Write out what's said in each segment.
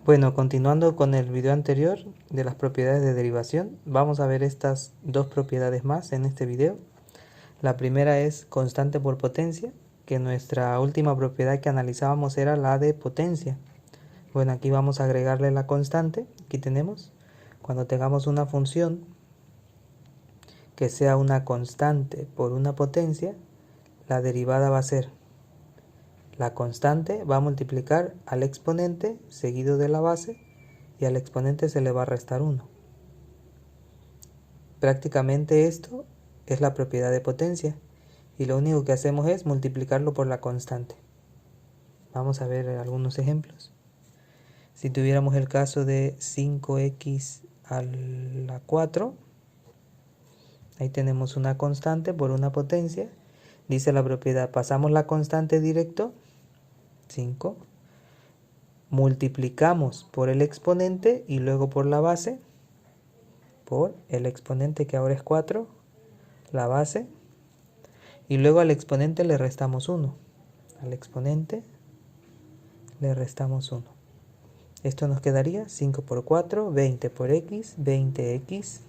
Bueno, continuando con el video anterior de las propiedades de derivación, vamos a ver estas dos propiedades más en este video. La primera es constante por potencia, que nuestra última propiedad que analizábamos era la de potencia. Bueno, aquí vamos a agregarle la constante. Aquí tenemos, cuando tengamos una función que sea una constante por una potencia, la derivada va a ser la constante va a multiplicar al exponente seguido de la base y al exponente se le va a restar 1. Prácticamente esto es la propiedad de potencia y lo único que hacemos es multiplicarlo por la constante. Vamos a ver algunos ejemplos. Si tuviéramos el caso de 5x a la 4, ahí tenemos una constante por una potencia. Dice la propiedad, pasamos la constante directo, 5, multiplicamos por el exponente y luego por la base, por el exponente que ahora es 4, la base, y luego al exponente le restamos 1. Al exponente le restamos 1. Esto nos quedaría 5 por 4, 20 por x, 20x,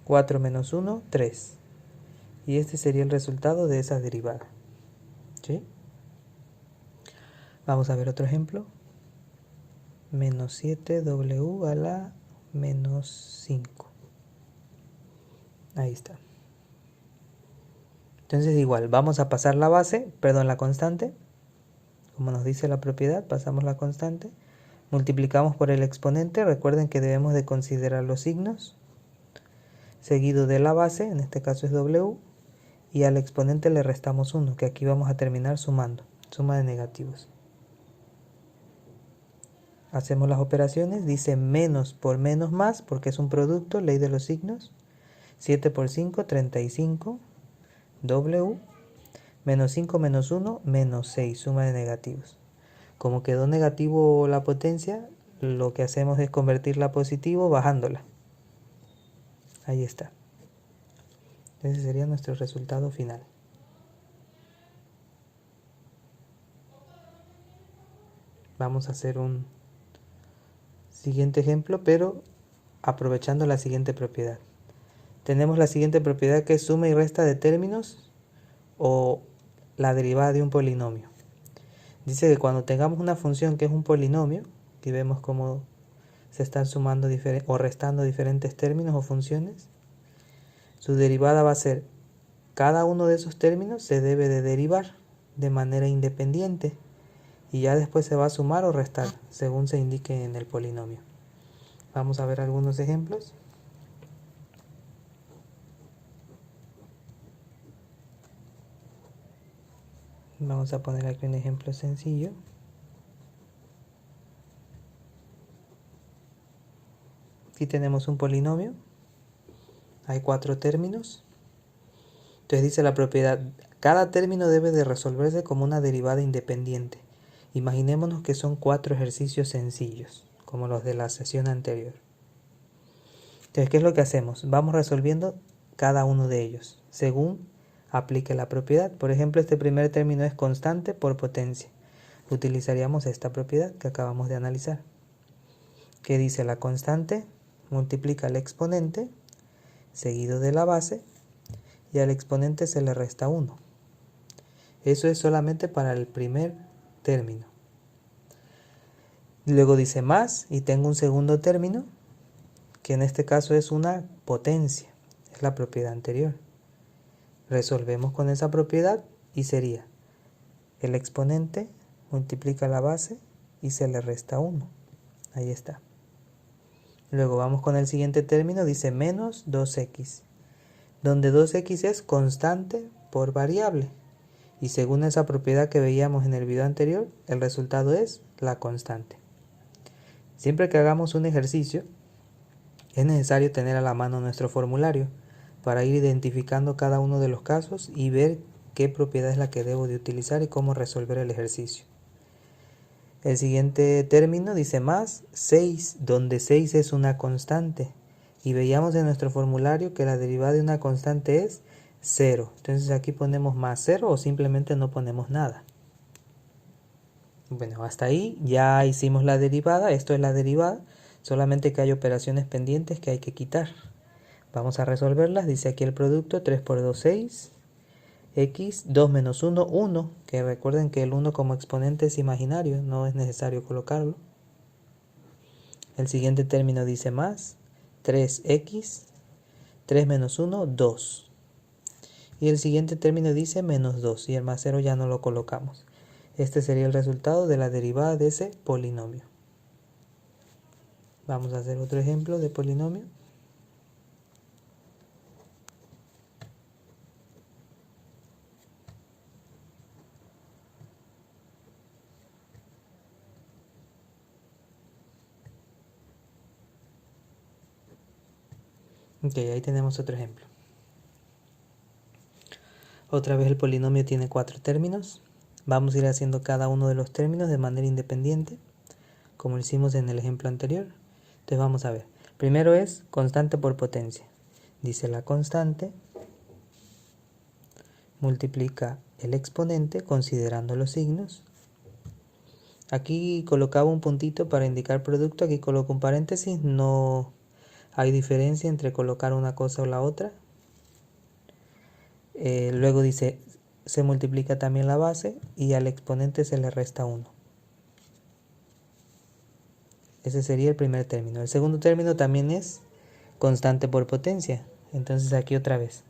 4 menos 1, 3. Y este sería el resultado de esa derivada. ¿Sí? Vamos a ver otro ejemplo. Menos 7w a la menos 5. Ahí está. Entonces igual, vamos a pasar la base, perdón, la constante. Como nos dice la propiedad, pasamos la constante. Multiplicamos por el exponente. Recuerden que debemos de considerar los signos. Seguido de la base, en este caso es w. Y al exponente le restamos 1, que aquí vamos a terminar sumando. Suma de negativos. Hacemos las operaciones, dice menos por menos más, porque es un producto, ley de los signos. 7 por 5, 35, w, menos 5 menos 1, menos 6, suma de negativos. Como quedó negativo la potencia, lo que hacemos es convertirla a positivo bajándola. Ahí está. Ese sería nuestro resultado final. Vamos a hacer un siguiente ejemplo, pero aprovechando la siguiente propiedad. Tenemos la siguiente propiedad que es suma y resta de términos o la derivada de un polinomio. Dice que cuando tengamos una función que es un polinomio, y vemos cómo se están sumando o restando diferentes términos o funciones, su derivada va a ser, cada uno de esos términos se debe de derivar de manera independiente y ya después se va a sumar o restar según se indique en el polinomio. Vamos a ver algunos ejemplos. Vamos a poner aquí un ejemplo sencillo. Aquí tenemos un polinomio. Hay 4 términos. Entonces dice la propiedad, cada término debe de resolverse como una derivada independiente. Imaginémonos que son 4 ejercicios sencillos, como los de la sesión anterior. Entonces, ¿qué es lo que hacemos? Vamos resolviendo cada uno de ellos, según aplique la propiedad. Por ejemplo, este primer término es constante por potencia. Utilizaríamos esta propiedad que acabamos de analizar. Que dice la constante multiplica el exponente, seguido de la base, y al exponente se le resta 1. Eso es solamente para el primer término. Luego dice más, y tengo un segundo término, que en este caso es una potencia, es la propiedad anterior. Resolvemos con esa propiedad y sería el exponente multiplica la base y se le resta 1. Ahí está. Luego vamos con el siguiente término, dice menos 2x, donde 2x es constante por variable. Y según esa propiedad que veíamos en el video anterior, el resultado es la constante. Siempre que hagamos un ejercicio, es necesario tener a la mano nuestro formulario para ir identificando cada uno de los casos y ver qué propiedad es la que debo de utilizar y cómo resolver el ejercicio. El siguiente término dice más 6, donde 6 es una constante. Y veíamos en nuestro formulario que la derivada de una constante es 0. Entonces aquí ponemos más 0 o simplemente no ponemos nada. Bueno, hasta ahí ya hicimos la derivada, esto es la derivada, solamente que hay operaciones pendientes que hay que quitar. Vamos a resolverlas, dice aquí el producto, 3 por 2, 6, x, 2 menos 1, 1, que recuerden que el 1 como exponente es imaginario, no es necesario colocarlo. El siguiente término dice más, 3x, 3 menos 1, 2. Y el siguiente término dice menos 2, y el más 0 ya no lo colocamos. Este sería el resultado de la derivada de ese polinomio. Vamos a hacer otro ejemplo de polinomio. Ok, ahí tenemos otro ejemplo. Otra vez el polinomio tiene 4 términos. Vamos a ir haciendo cada uno de los términos de manera independiente, como lo hicimos en el ejemplo anterior. Entonces vamos a ver. Primero es constante por potencia. Dice la constante multiplica el exponente considerando los signos. Aquí colocaba un puntito para indicar producto, aquí coloco un paréntesis, no hay diferencia entre colocar una cosa o la otra. Luego dice, se multiplica también la base y al exponente se le resta 1. Ese sería el primer término. El segundo término también es constante por potencia. Entonces aquí otra vez,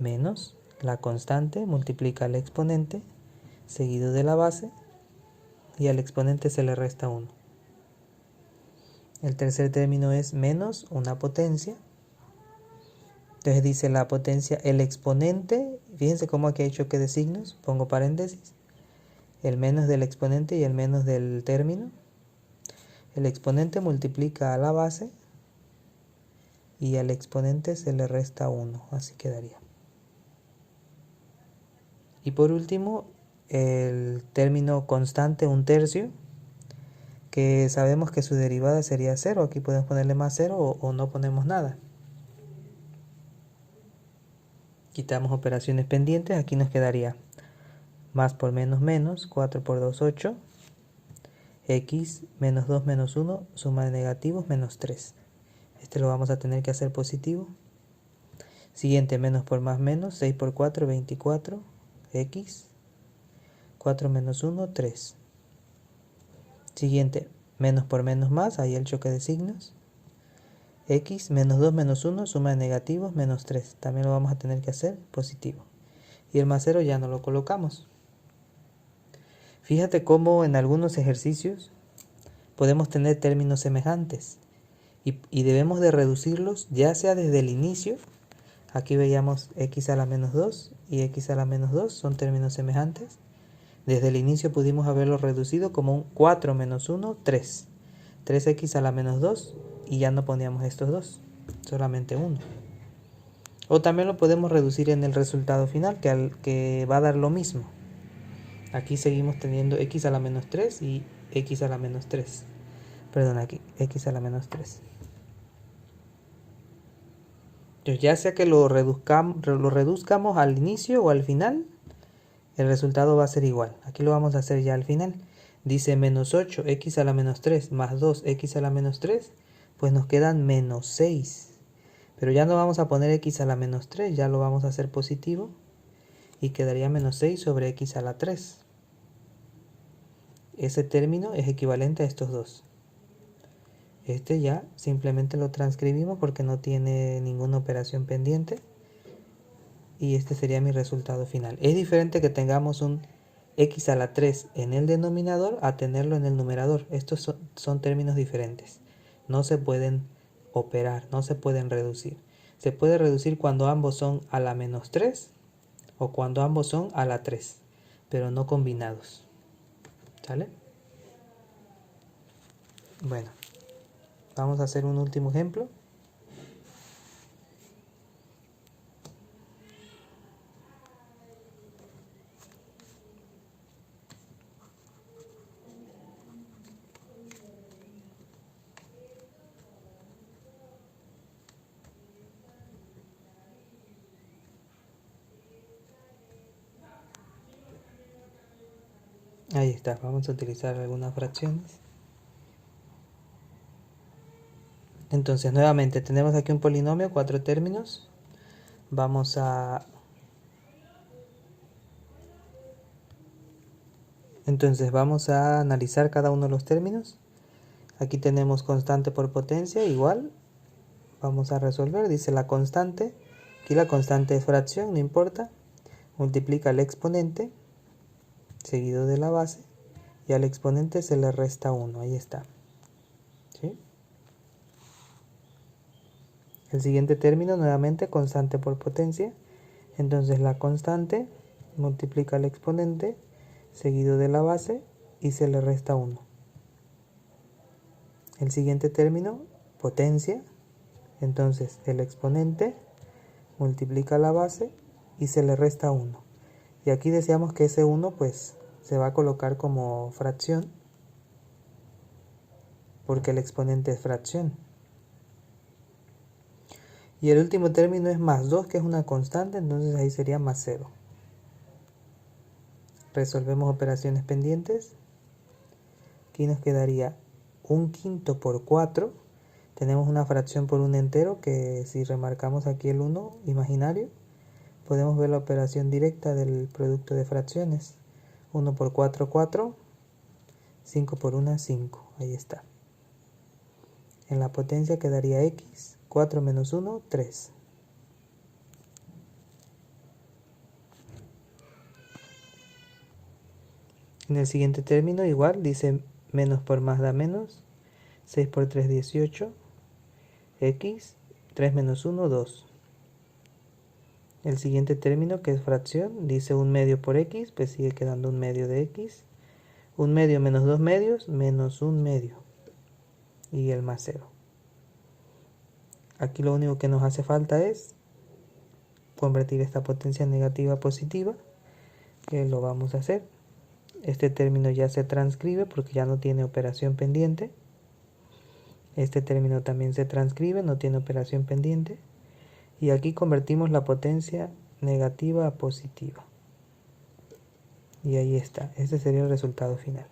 menos la constante multiplica el exponente seguido de la base y al exponente se le resta 1. El tercer término es menos una potencia. Entonces dice la potencia, el exponente, fíjense cómo aquí hay choque de signos, pongo paréntesis, el menos del exponente y el menos del término. El exponente multiplica a la base y al exponente se le resta 1, así quedaría. Y por último, el término constante, un tercio, que sabemos que su derivada sería 0, aquí podemos ponerle más 0 o no ponemos nada. Quitamos operaciones pendientes, aquí nos quedaría más por menos menos, 4 por 2, 8, x menos 2 menos 1, suma de negativos menos 3. Este lo vamos a tener que hacer positivo. Siguiente, menos por más menos, 6 por 4, 24, x, 4 menos 1, 3. Siguiente, menos por menos más, ahí el choque de signos. X menos 2 menos 1, suma de negativos menos 3. También lo vamos a tener que hacer positivo. Y el más 0 ya no lo colocamos. Fíjate cómo en algunos ejercicios podemos tener términos semejantes y debemos de reducirlos ya sea desde el inicio. Aquí veíamos x a la menos 2 y x a la menos 2 son términos semejantes. Desde el inicio pudimos haberlo reducido como un 4 menos 1, 3. 3x a la menos 2 y ya no poníamos estos dos, solamente 1. O también lo podemos reducir en el resultado final, que va a dar lo mismo. Aquí seguimos teniendo x a la menos 3 y x a la menos 3. Perdón, aquí, x a la menos 3. Entonces, ya sea que lo reduzcamos al inicio o al final, el resultado va a ser igual. Aquí lo vamos a hacer ya al final. Dice menos 8, x a la menos 3, más 2, x a la menos 3, pues nos quedan menos 6. Pero ya no vamos a poner x a la menos 3, ya lo vamos a hacer positivo. Y quedaría menos 6 sobre x a la 3. Ese término es equivalente a estos dos. Este ya simplemente lo transcribimos porque no tiene ninguna operación pendiente. Y este sería mi resultado final. Es diferente que tengamos un x a la 3 en el denominador a tenerlo en el numerador. Estos son términos diferentes. No se pueden operar, no se pueden reducir. Se puede reducir cuando ambos son a la menos 3 o cuando ambos son a la 3, pero no combinados. ¿Sale? Bueno, vamos a hacer un último ejemplo. Ahí está, vamos a utilizar algunas fracciones. Entonces, nuevamente, tenemos aquí un polinomio, 4 términos. Entonces, vamos a analizar cada uno de los términos. Aquí tenemos constante por potencia, igual. Vamos a resolver, dice la constante. Aquí la constante es fracción, no importa. Multiplica el exponente, seguido de la base. Y al exponente se le resta 1, ahí está. ¿Sí? El siguiente término, nuevamente, constante por potencia. Entonces la constante multiplica el exponente, seguido de la base, y se le resta 1. El siguiente término, potencia. Entonces el exponente multiplica la base y se le resta 1. Y aquí deseamos que ese 1 pues se va a colocar como fracción, porque el exponente es fracción. Y el último término es más 2, que es una constante, entonces ahí sería más 0. Resolvemos operaciones pendientes. Aquí nos quedaría 1/5 por 4. Tenemos una fracción por un entero, que si remarcamos aquí el 1 imaginario, podemos ver la operación directa del producto de fracciones. 1 por 4, 4. 5 por 1, 5. Ahí está. En la potencia quedaría x. 4 menos 1, 3. En el siguiente término igual, dice menos por más da menos. 6 por 3, 18. X. 3 menos 1, 2. El siguiente término, que es fracción, dice 1 medio por x, pues sigue quedando 1 medio de x. 1 medio menos 2 medios, menos 1 medio. Y el más 0. Aquí lo único que nos hace falta es convertir esta potencia negativa a positiva, que lo vamos a hacer. Este término ya se transcribe porque ya no tiene operación pendiente. Este término también se transcribe, no tiene operación pendiente. Y aquí convertimos la potencia negativa a positiva. Y ahí está, ese sería el resultado final.